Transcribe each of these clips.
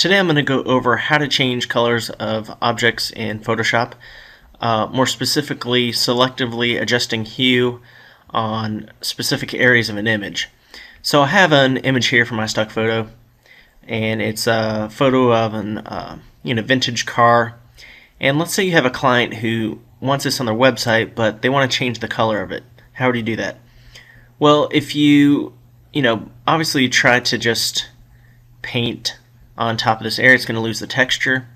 Today I'm going to go over how to change colors of objects in Photoshop, more specifically selectively adjusting hue on specific areas of an image. So I have an image here from my stock photo, and it's a photo of an vintage car. And let's say you have a client who wants this on their website, but they want to change the color of it. How do you do that? Well, if you obviously try to just paint on top of this area, it's going to lose the texture.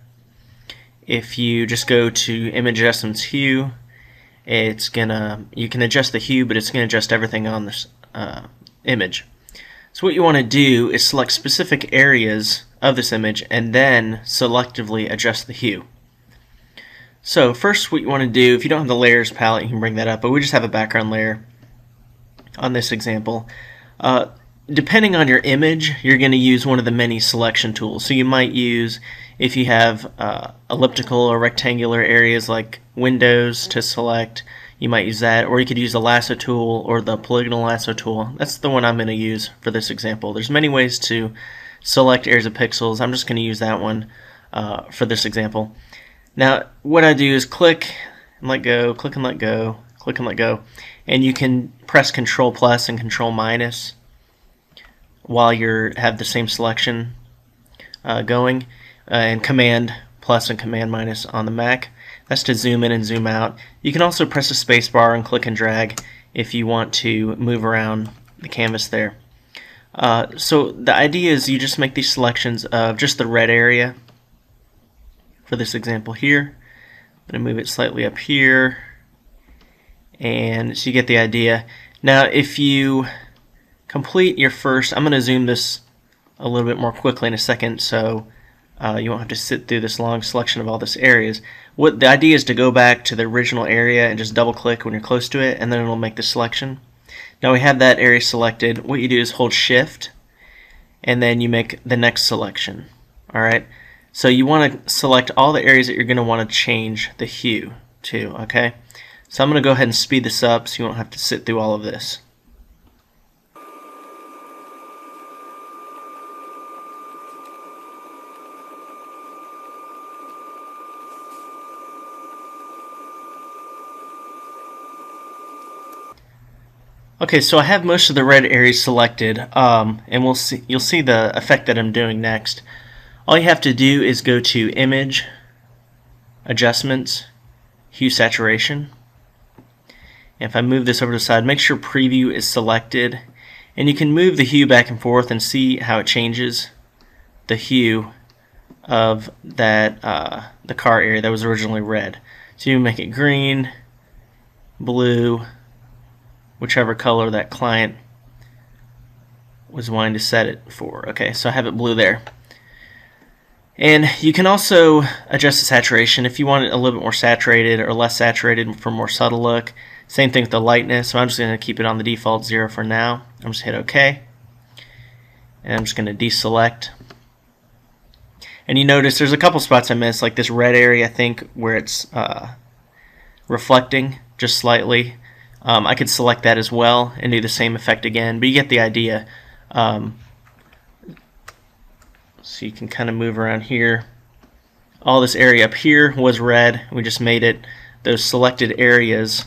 If you just go to Image Adjustments Hue, you can adjust the hue, but it's going to adjust everything on this image. So what you want to do is select specific areas of this image and then selectively adjust the hue. So first what you want to do, if you don't have the layers palette, you can bring that up, but we just have a background layer on this example. Depending on your image, you're going to use one of the many selection tools. So you might use, if you have elliptical or rectangular areas like windows to select, you might use that, or you could use the lasso tool or the polygonal lasso tool. That's the one I'm going to use for this example. There's many ways to select areas of pixels. I'm just going to use that one for this example. Now what I do is click and let go, click and let go, click and let go, and you can press Control plus and Control minus while you have the same selection going, and Command plus and Command minus on the Mac. That's to zoom in and zoom out. You can also press the space bar and click and drag if you want to move around the canvas there. So the idea is you just make these selections of just the red area. For this example here, I'm going to move it slightly up here, and so you get the idea. Now if you complete your first, I'm going to zoom this a little bit more quickly in a second so you won't have to sit through this long selection of all these areas. What the idea is to go back to the original area and just double click when you're close to it, and then it'll make the selection. Now we have that area selected. What you do is hold shift and then you make the next selection. Alright, so you want to select all the areas that you're going to want to change the hue to. Okay, so I'm going to go ahead and speed this up so you won't have to sit through all of this. Okay, so I have most of the red areas selected, and you'll see the effect that I'm doing next. All you have to do is go to Image, Adjustments, Hue Saturation. And if I move this over to the side, make sure Preview is selected, and you can move the hue back and forth and see how it changes the hue of that the car area that was originally red. So you make it green, blue, whichever color that client was wanting to set it for. Okay, so I have it blue there. And you can also adjust the saturation if you want it a little bit more saturated or less saturated for a more subtle look. Same thing with the lightness, so I'm just going to keep it on the default 0 for now. I'm just hit OK, and I'm just going to deselect. And you notice there's a couple spots I missed, like this red area I think where it's reflecting just slightly. I could select that as well and do the same effect again, but you get the idea. So you can kind of move around here. All this area up here was red. We just made it, those selected areas,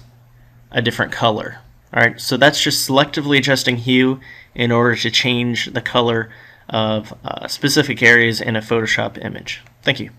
a different color. Alright, so that's just selectively adjusting hue in order to change the color of specific areas in a Photoshop image. Thank you.